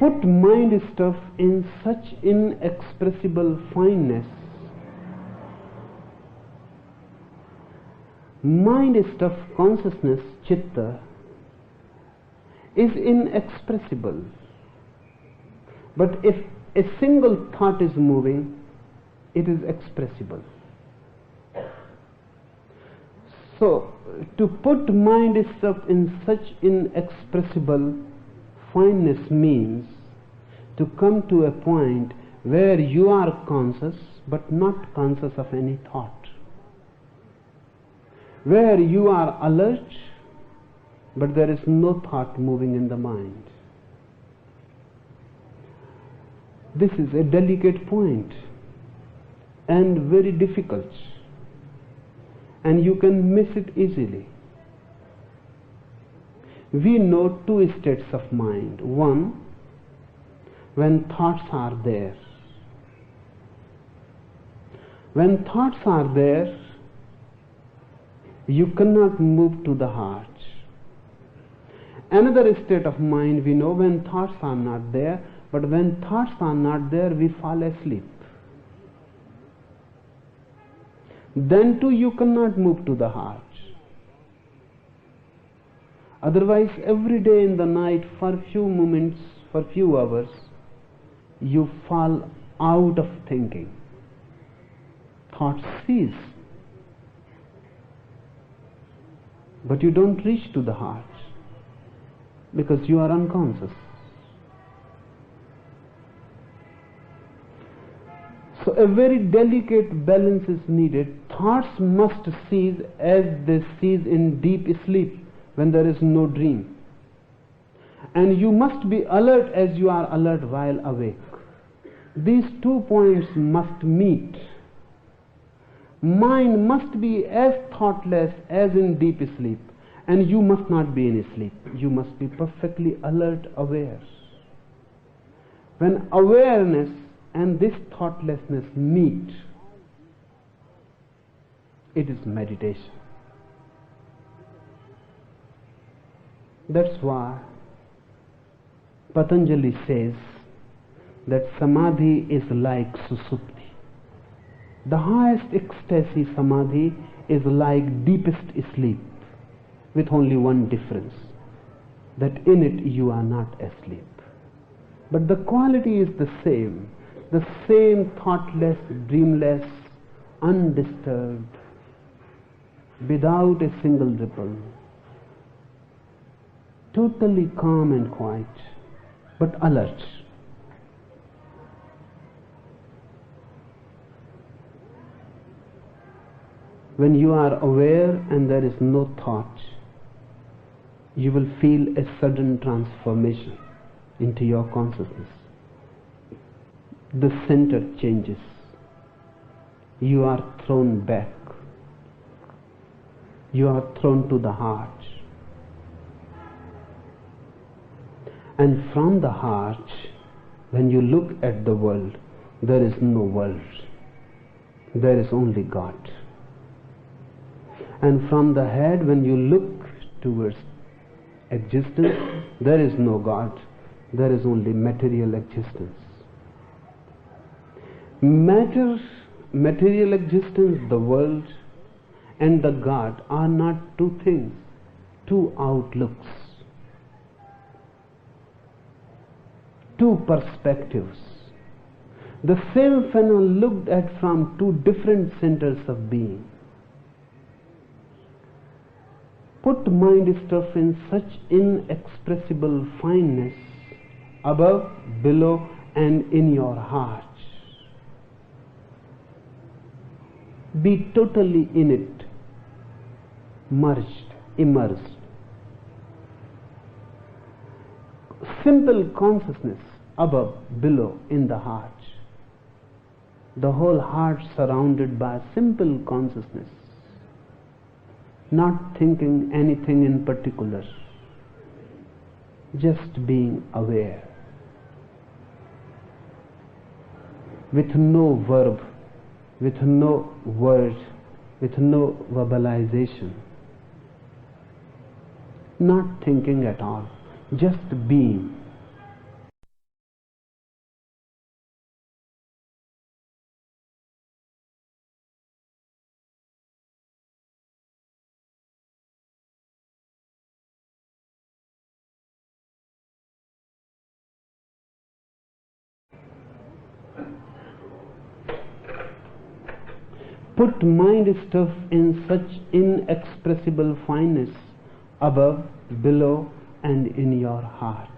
put mind stuff in such inexpressible fineness. Mind stuff consciousness, chitta, is inexpressible. But if a single thought is moving, it is expressible. So, to put mind stuff in such inexpressible fineness means to come to a point where you are conscious but not conscious of any thought, where you are alert but there is no thought moving in the mind. This is a delicate point and very difficult, and you can miss it easily. We know two states of mind. One, when thoughts are there. When thoughts are there, you cannot move to the heart. Another state of mind we know when thoughts are not there, but when thoughts are not there, we fall asleep. Then too you cannot move to the heart. Otherwise, every day in the night, for few moments, for few hours, you fall out of thinking. Thoughts cease. But you don't reach to the heart because you are unconscious. So a very delicate balance is needed. Thoughts must cease as they cease in deep sleep when there is no dream. And you must be alert as you are alert while awake. These 2 points must meet. Mind must be as thoughtless as in deep sleep, and you must not be in sleep. You must be perfectly alert, aware. When awareness and this thoughtlessness meet, it is meditation. That's why Patanjali says that samadhi is like susupti. The highest ecstasy, samadhi, is like deepest sleep, with only one difference, that in it you are not asleep. But the quality is the same thoughtless, dreamless, undisturbed, without a single ripple, totally calm and quiet, but alert. When you are aware and there is no thought, you will feel a sudden transformation into your consciousness. The center changes. You are thrown back. You are thrown to the heart. And from the heart, when you look at the world, there is no world. There is only God. And from the head, when you look towards existence, there is no God. There is only material existence. Matter, material existence, the world, and the God are not two things, two outlooks, two perspectives. The same phenomenon looked at from two different centers of being. Put mind stuff in such inexpressible fineness, above, below, and in your heart. Be totally in it, merged, immersed. Simple consciousness, above, below, in the heart. The whole heart surrounded by simple consciousness, not thinking anything in particular, just being aware, with no verb, with no word, with no verbalization, not thinking at all, just being. Put mind stuff in such inexpressible fineness above, below, and in your heart.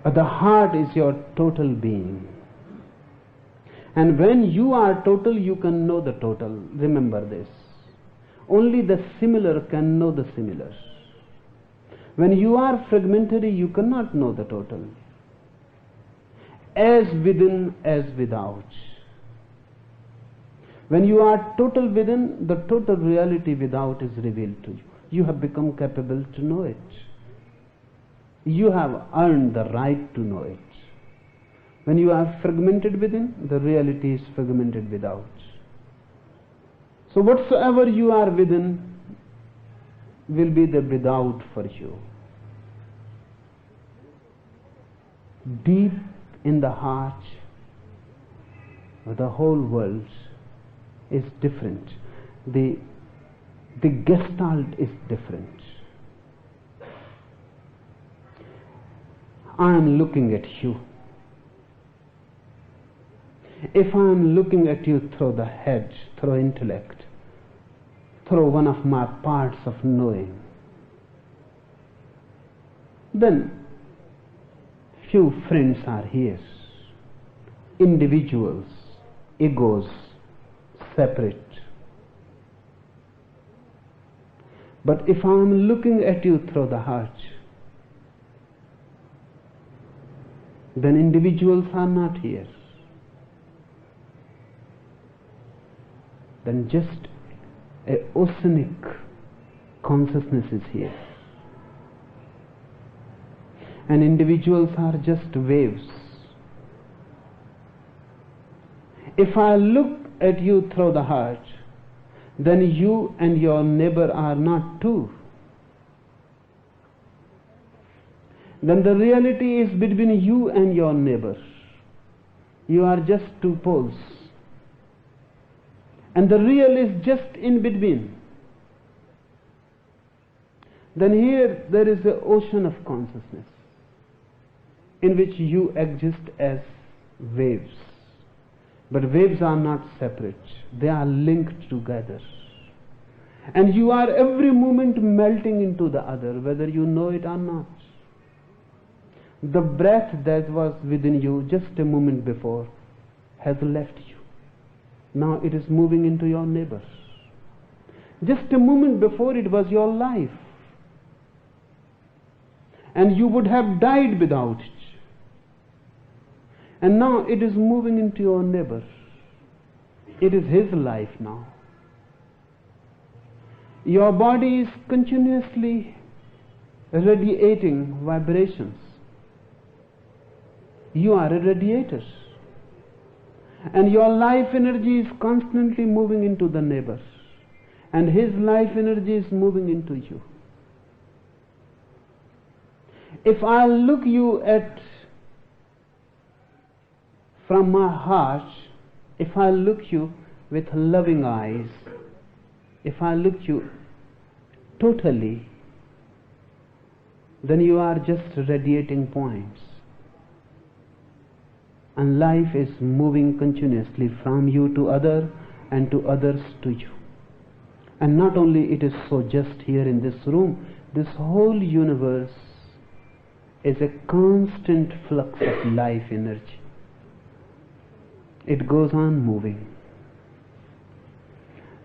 The heart is your total being. And when you are total, you can know the total. Remember this. Only the similar can know the similar. When you are fragmentary, you cannot know the total. As within, as without. When you are total within, the total reality without is revealed to you. You have become capable to know it. You have earned the right to know it. When you are fragmented within, the reality is fragmented without. So whatsoever you are within will be the without for you. Deep in the heart of the whole world is different. The gestalt is different. I am looking at you. If I am looking at you through the head, through intellect, through one of my parts of knowing, then few friends are here, individuals, egos, separate. But if I am looking at you through the heart, then individuals are not here. Then just an oceanic consciousness is here. And individuals are just waves. If I look at you through the heart, then you and your neighbor are not two. Then the reality is between you and your neighbor. You are just two poles. And the real is just in between. Then here there is an ocean of consciousness in which you exist as waves. But waves are not separate. They are linked together. And you are every moment melting into the other, whether you know it or not. The breath that was within you just a moment before has left you. Now it is moving into your neighbor. Just a moment before it was your life. And you would have died without it. And now it is moving into your neighbor. It is his life now. Your body is continuously radiating vibrations. You are a radiator. And your life energy is constantly moving into the neighbor. And his life energy is moving into you. If I look you at from my heart, if I look you with loving eyes, if I look you totally, then you are just radiating points. And life is moving continuously from you to other and to others to you. And not only it is so just here in this room, this whole universe is a constant flux of life energy. It goes on moving.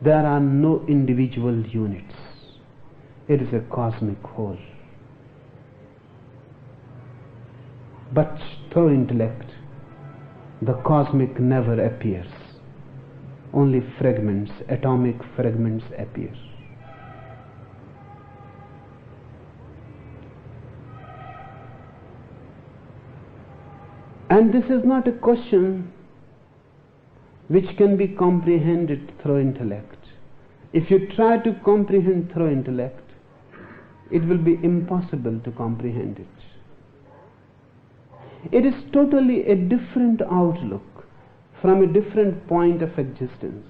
There are no individual units. It is a cosmic whole. But through intellect, the cosmic never appears. Only fragments, atomic fragments appear. And this is not a question which can be comprehended through intellect. If you try to comprehend through intellect, it will be impossible to comprehend it. It is totally a different outlook from a different point of existence.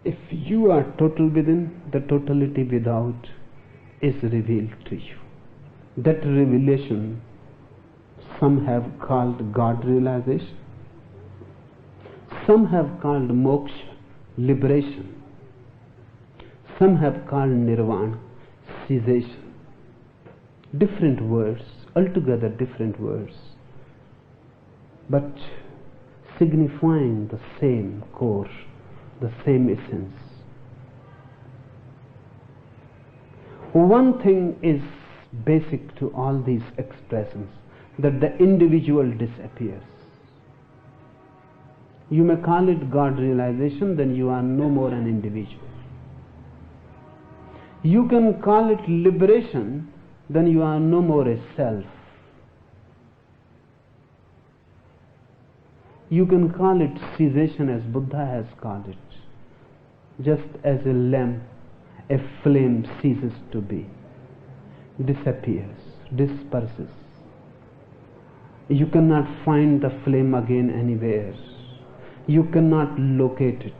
If you are total within, the totality without is revealed to you. That revelation some have called God realization, some have called moksha, liberation, some have called nirvana, cessation. Different words, altogether different words, but signifying the same core, the same essence. One thing is basic to all these expressions, that the individual disappears. You may call it God realization, then you are no more an individual. You can call it liberation, then you are no more a self. You can call it cessation as Buddha has called it. Just as a lamp, a flame ceases to be, disappears, disperses. You cannot find the flame again anywhere. You cannot locate it.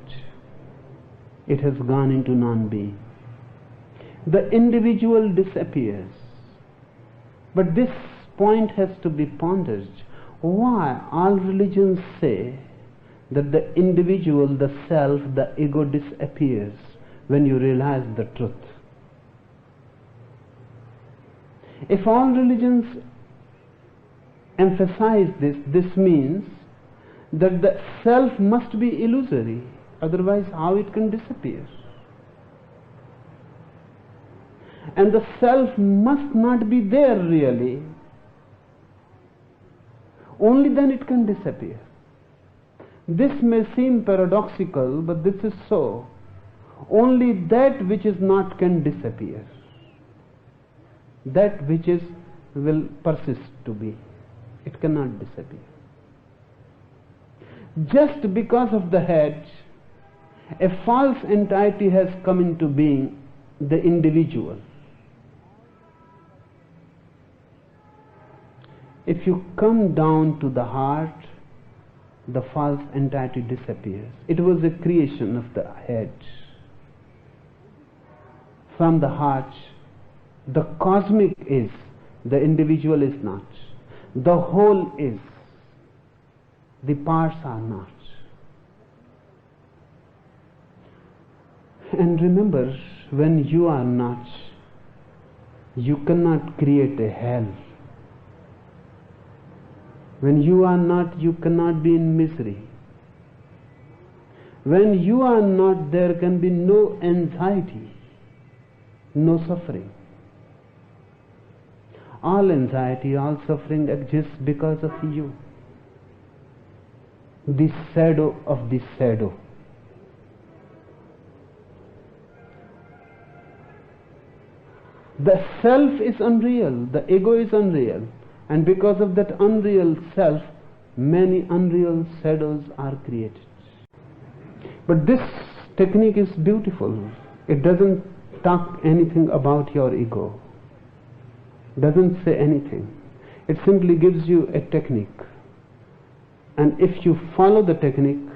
It has gone into non-being. The individual disappears. But this point has to be pondered. Why all religions say that the individual, the self, the ego disappears when you realize the truth? If all religions emphasize this, this means that the self must be illusory, otherwise how it can disappear? And the self must not be there really, only then it can disappear. This may seem paradoxical, but this is so. Only that which is not can disappear. That which is will persist to be. It cannot disappear. Just because of the head, a false entity has come into being, the individual. If you come down to the heart, the false entity disappears. It was a creation of the head. From the heart, the cosmic is, the individual is not. The whole is, the parts are not. And remember, when you are not, you cannot create a hell. When you are not, you cannot be in misery. When you are not, there can be no anxiety, no suffering. All anxiety, all suffering exists because of you. The shadow of the shadow. The self is unreal, the ego is unreal. And because of that unreal self, many unreal shadows are created. But this technique is beautiful. It doesn't talk anything about your ego. Doesn't say anything. It simply gives you a technique. And if you follow the technique,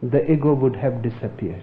the ego would have disappeared.